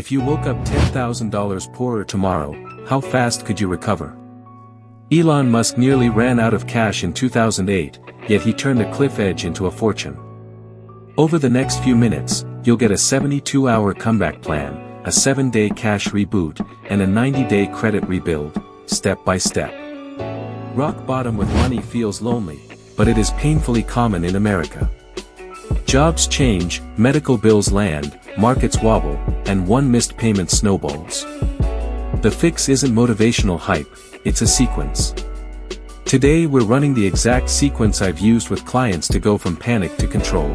If you woke up $10,000 poorer tomorrow, how fast could you recover? Elon Musk nearly ran out of cash in 2008, yet he turned a cliff edge into a fortune. Over the next few minutes, you'll get a 72-hour comeback plan, a 7-day cash reboot, and a 90-day credit rebuild, step by step. Rock bottom with money feels lonely, but it is painfully common in America. Jobs change, medical bills land, markets wobble, and one missed payment snowballs. The fix isn't motivational hype, it's a sequence. Today we're running the exact sequence I've used with clients to go from panic to control.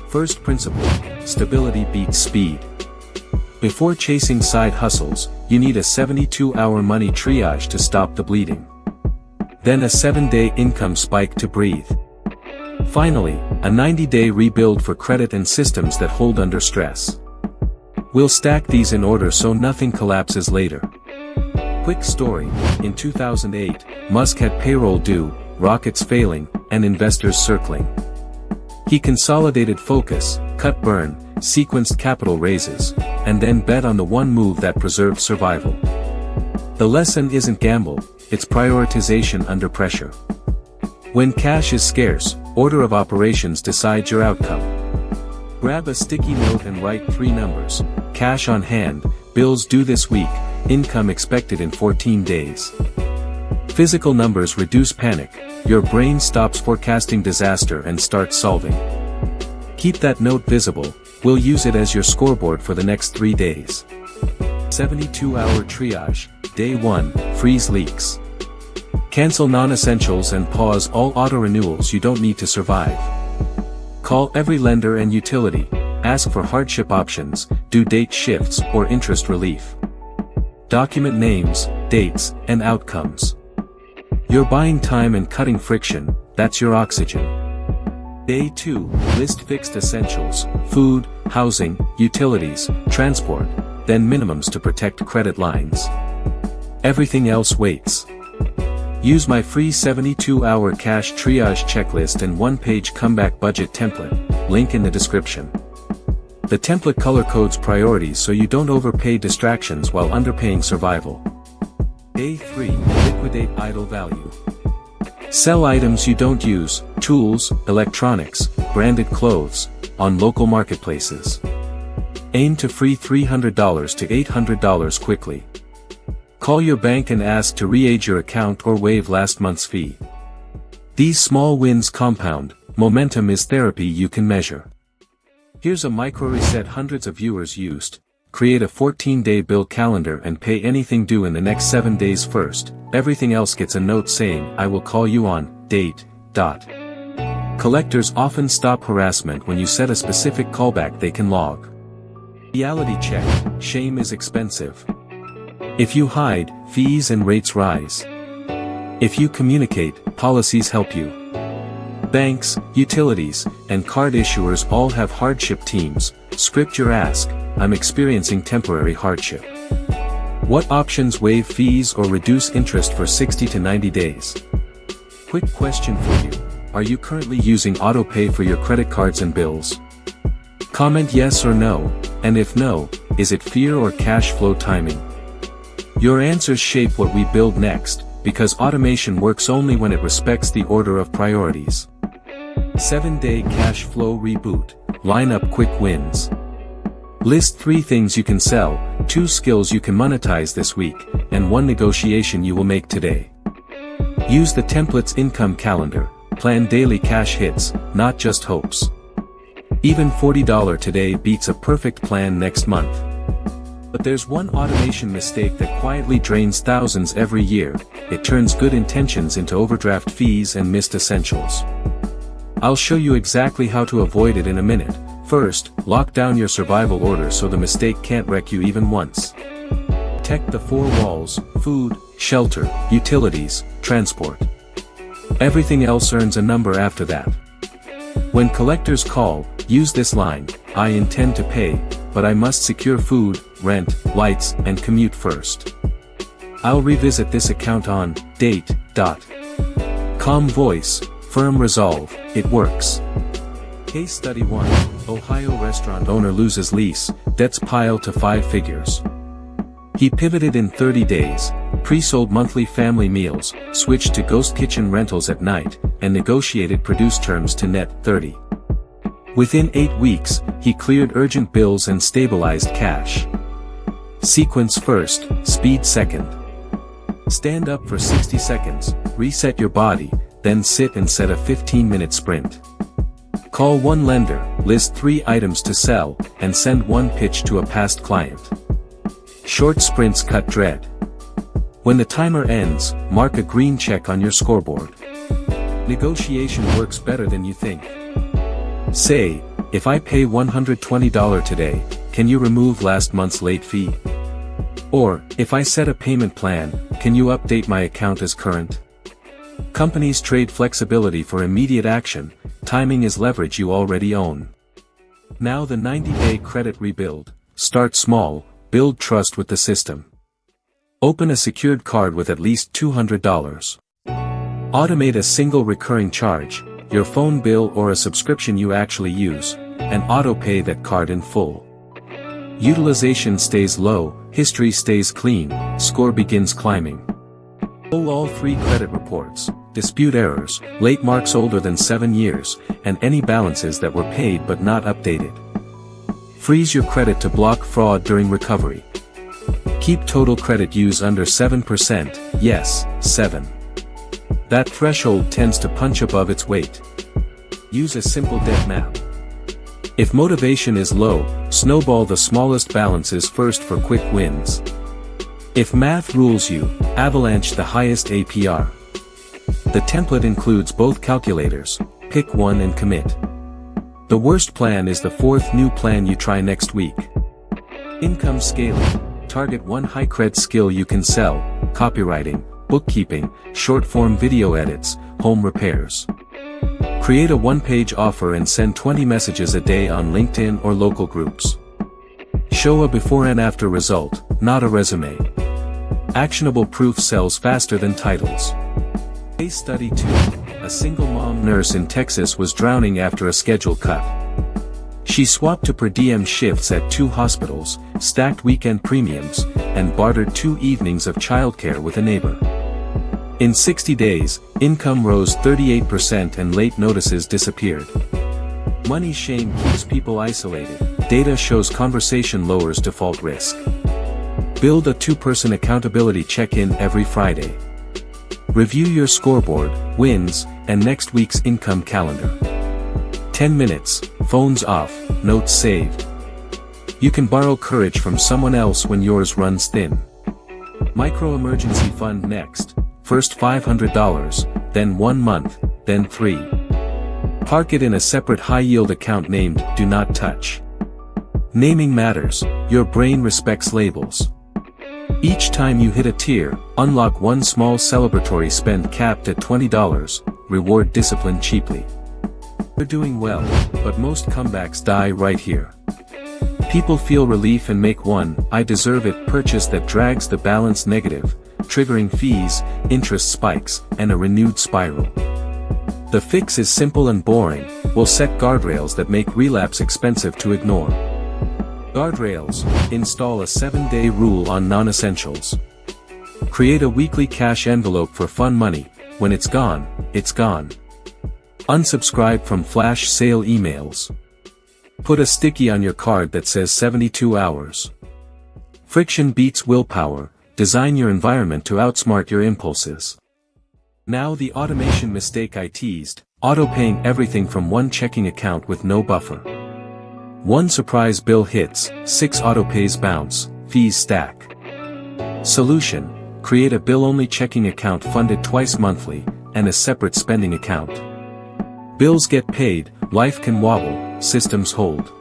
First principle, stability beats speed. Before chasing side hustles, you need a 72-hour money triage to stop the bleeding. Then a 7-day income spike to breathe. Finally, a 90-day rebuild for credit and systems that hold under stress. We'll stack these in order so nothing collapses later. Quick story, in 2008, Musk had payroll due, rockets failing, and investors circling. He consolidated focus, cut burn, sequenced capital raises, and then bet on the one move that preserved survival. The lesson isn't gamble, it's prioritization under pressure. When cash is scarce, order of operations decides your outcome. Grab a sticky note and write 3 numbers, cash on hand, bills due this week, income expected in 14 days. Physical numbers reduce panic, your brain stops forecasting disaster and starts solving. Keep that note visible, we'll use it as your scoreboard for the next 3 days. 72-hour triage, Day 1, freeze leaks. Cancel non-essentials and pause all auto-renewals you don't need to survive. Call every lender and utility, ask for hardship options, due date shifts or interest relief. Document names, dates, and outcomes. You're buying time and cutting friction, that's your oxygen. Day 2, list fixed essentials, food, housing, utilities, transport, then minimums to protect credit lines. Everything else waits. Use my free 72-hour cash triage checklist and 1-page comeback budget template, link in the description. The template color codes priorities so you don't overpay distractions while underpaying survival. Day 3, liquidate idle value. Sell items you don't use, tools, electronics, branded clothes, on local marketplaces. Aim to free $300 to $800 quickly. Call your bank and ask to re-age your account or waive last month's fee. These small wins compound, momentum is therapy you can measure. Here's a micro reset hundreds of viewers used. Create a 14-day bill calendar and pay anything due in the next 7 days first, everything else gets a note saying I will call you on, date, dot. Collectors often stop harassment when you set a specific callback they can log. Reality check, shame is expensive. If you hide, fees and rates rise. If you communicate, policies help you. Banks, utilities, and card issuers all have hardship teams. Script your ask, I'm experiencing temporary hardship. What options waive fees or reduce interest for 60 to 90 days? Quick question for you, are you currently using autopay for your credit cards and bills? Comment yes or no, and if no, is it fear or cash flow timing? Your answers shape what we build next, because automation works only when it respects the order of priorities. 7-day cash flow reboot, line up quick wins. List 3 things you can sell, 2 skills you can monetize this week, and 1 negotiation you will make today. Use the template's income calendar, plan daily cash hits, not just hopes. Even $40 today beats a perfect plan next month. But there's one automation mistake that quietly drains thousands every year, it turns good intentions into overdraft fees and missed essentials. I'll show you exactly how to avoid it in a minute. First, lock down your survival order so the mistake can't wreck you even once. Protect the 4 walls, food, shelter, utilities, transport. Everything else earns a number after that. When collectors call, use this line, I intend to pay, but I must secure food, rent, lights, and commute first. I'll revisit this account on, date, dot. Calm voice, firm resolve, it works. Case study 1. Ohio restaurant owner loses lease, debts pile to 5 figures. He pivoted in 30 days, pre-sold monthly family meals, switched to ghost kitchen rentals at night, and negotiated produce terms to net 30. Within 8 weeks, he cleared urgent bills and stabilized cash. Sequence first, speed second. Stand up for 60 seconds, reset your body, then sit and set a 15-minute sprint. Call one lender, list 3 items to sell, and send 1 pitch to a past client. Short sprints cut dread. When the timer ends, mark a green check on your scoreboard. Negotiation works better than you think. Say, if I pay $120 today, can you remove last month's late fee? Or, if I set a payment plan, can you update my account as current? Companies trade flexibility for immediate action. Timing is leverage you already own. Now the 90-day credit rebuild. Start small, build trust with the system. Open a secured card with at least $200. Automate a single recurring charge, your phone bill or a subscription you actually use, and auto-pay that card in full. Utilization stays low, history stays clean, score begins climbing. Pull all 3 credit reports, dispute errors, late marks older than 7 years, and any balances that were paid but not updated. Freeze your credit to block fraud during recovery. Keep total credit use under 7%, yes, 7. That threshold tends to punch above its weight. Use a simple debt map. If motivation is low, snowball the smallest balances first for quick wins. If math rules you, avalanche the highest APR. The template includes both calculators, pick one and commit. The worst plan is the 4th new plan you try next week. Income scaling. Target one high-cred skill you can sell, copywriting, bookkeeping, short-form video edits, home repairs. Create a 1-page offer and send 20 messages a day on LinkedIn or local groups. Show a before and after result, not a resume. Actionable proof sells faster than titles. Case study 2. A single mom nurse in Texas was drowning after a schedule cut. She swapped to per diem shifts at 2 hospitals, stacked weekend premiums, and bartered 2 evenings of childcare with a neighbor. In 60 days, income rose 38% and late notices disappeared. Money shame keeps people isolated. Data shows conversation lowers default risk. Build a 2-person accountability check-in every Friday. Review your scoreboard, wins, and next week's income calendar. 10 minutes, phones off, notes saved. You can borrow courage from someone else when yours runs thin. Micro emergency fund next, first $500, then 1 month, then 3. Park it in a separate high-yield account named Do Not Touch. Naming matters, your brain respects labels. Each time you hit a tier, unlock 1 small celebratory spend capped at $20, reward discipline cheaply. You're doing well, but most comebacks die right here. People feel relief and make one "I deserve it" purchase that drags the balance negative, triggering fees, interest spikes, and a renewed spiral. The fix is simple and boring. We'll set guardrails that make relapse expensive to ignore. Guardrails. Install a 7-day rule on non-essentials. Create a weekly cash envelope for fun money. When it's gone, it's gone. Unsubscribe from flash sale emails. Put a sticky on your card that says 72 hours. Friction beats willpower. Design your environment to outsmart your impulses. Now the automation mistake I teased, auto-paying everything from 1 checking account with no buffer. 1 surprise bill hits, 6 auto-pays bounce, fees stack. Solution: create a bill-only checking account funded twice monthly, and a separate spending account. Bills get paid, life can wobble, systems hold.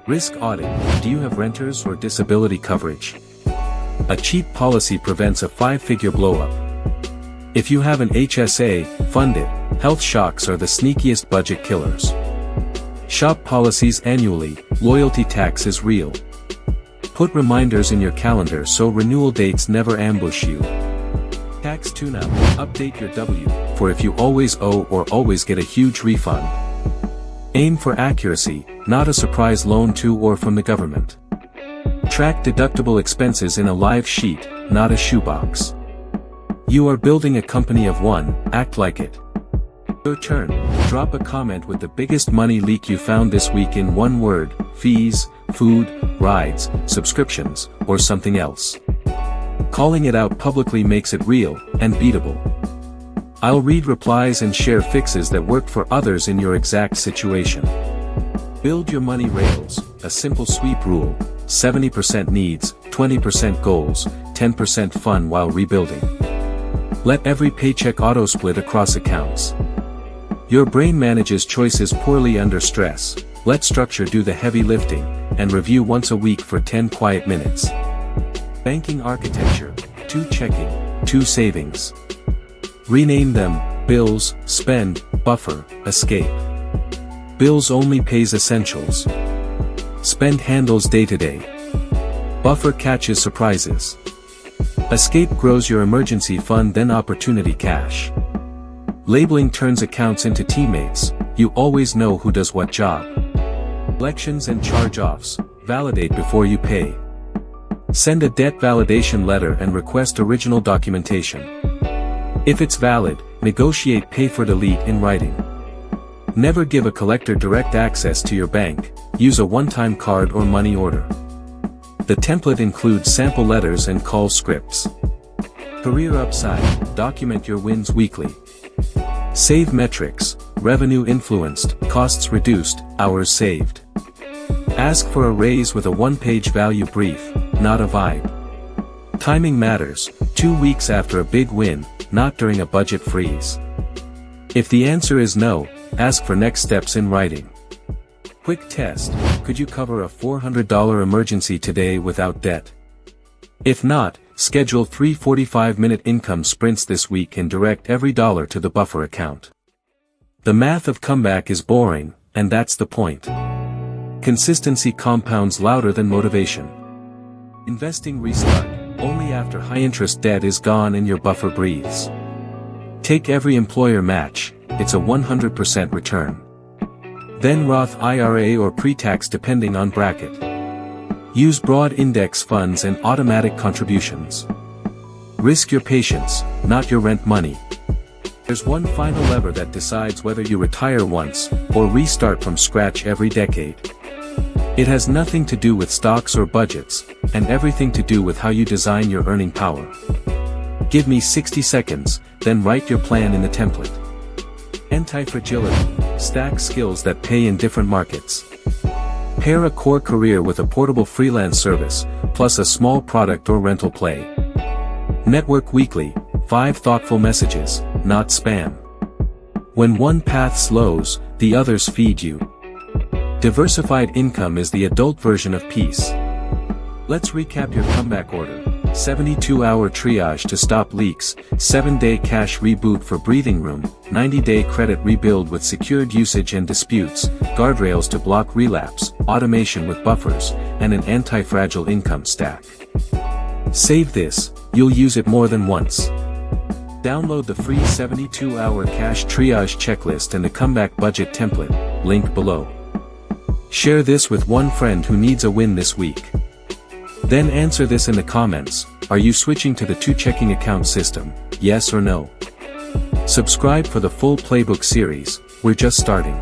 Risk audit: do you have renters or disability coverage? A cheap policy prevents a 5-figure blowup. If you have an HSA, fund it. Health shocks are the sneakiest budget killers. Shop policies annually, loyalty tax is real. Put reminders in your calendar so renewal dates never ambush you. Tax tune-up: update your W, for if you always owe or always get a huge refund. Aim for accuracy, not a surprise loan to or from the government. Track deductible expenses in a live sheet, not a shoebox. You are building a company of one, act like it. Your turn. Drop a comment with the biggest money leak you found this week in one word: fees, food, rides, subscriptions, or something else. Calling it out publicly makes it real and beatable. I'll read replies and share fixes that work for others in your exact situation. Build your money rails, a simple sweep rule: 70% needs, 20% goals, 10% fun while rebuilding. Let every paycheck auto-split across accounts. Your brain manages choices poorly under stress. Let structure do the heavy lifting, and review once a week for 10 quiet minutes. Banking architecture: 2 checking, 2 savings. Rename them: bills, spend, buffer, escape. Bills only pays essentials. Spend handles day-to-day. Buffer catches surprises. Escape grows your emergency fund, then opportunity cash. Labeling turns accounts into teammates. You always know who does what job. Collections and charge-offs: validate before you pay. Send a debt validation letter and request original documentation. If it's valid, negotiate pay for delete in writing. Never give a collector direct access to your bank. Use a one-time card or money order. The template includes sample letters and call scripts. Career upside: document your wins weekly. Save metrics: revenue influenced, costs reduced, hours saved. Ask for a raise with a one-page value brief, not a vibe. Timing matters: 2 weeks after a big win, not during a budget freeze. If the answer is no, ask for next steps in writing. Quick test: could you cover a $400 emergency today without debt? If not, schedule 3 45-minute income sprints this week and direct every dollar to the buffer account. The math of comeback is boring, and that's the point. Consistency compounds louder than motivation. Investing restart: only after high-interest debt is gone and your buffer breathes. Take every employer match, it's a 100% return. Then Roth IRA or pre-tax depending on bracket. Use broad index funds and automatic contributions. Risk your patience, not your rent money. There's one final lever that decides whether you retire once, or restart from scratch every decade. It has nothing to do with stocks or budgets, and everything to do with how you design your earning power. Give me 60 seconds, then write your plan in the template. Anti-fragility: stack skills that pay in different markets. Pair a core career with a portable freelance service, plus a small product or rental play. Network weekly: 5 thoughtful messages, not spam. When one path slows, the others feed you. Diversified income is the adult version of peace. Let's recap your comeback order: 72-hour triage to stop leaks, 7-day cash reboot for breathing room, 90-day credit rebuild with secured usage and disputes, guardrails to block relapse, automation with buffers, and an anti-fragile income stack. Save this, you'll use it more than once. Download the free 72-hour cash triage checklist and the comeback budget template, link below. Share this with one friend who needs a win this week. Then answer this in the comments: are you switching to the 2 checking account system, yes or no? Subscribe for the full playbook series, we're just starting.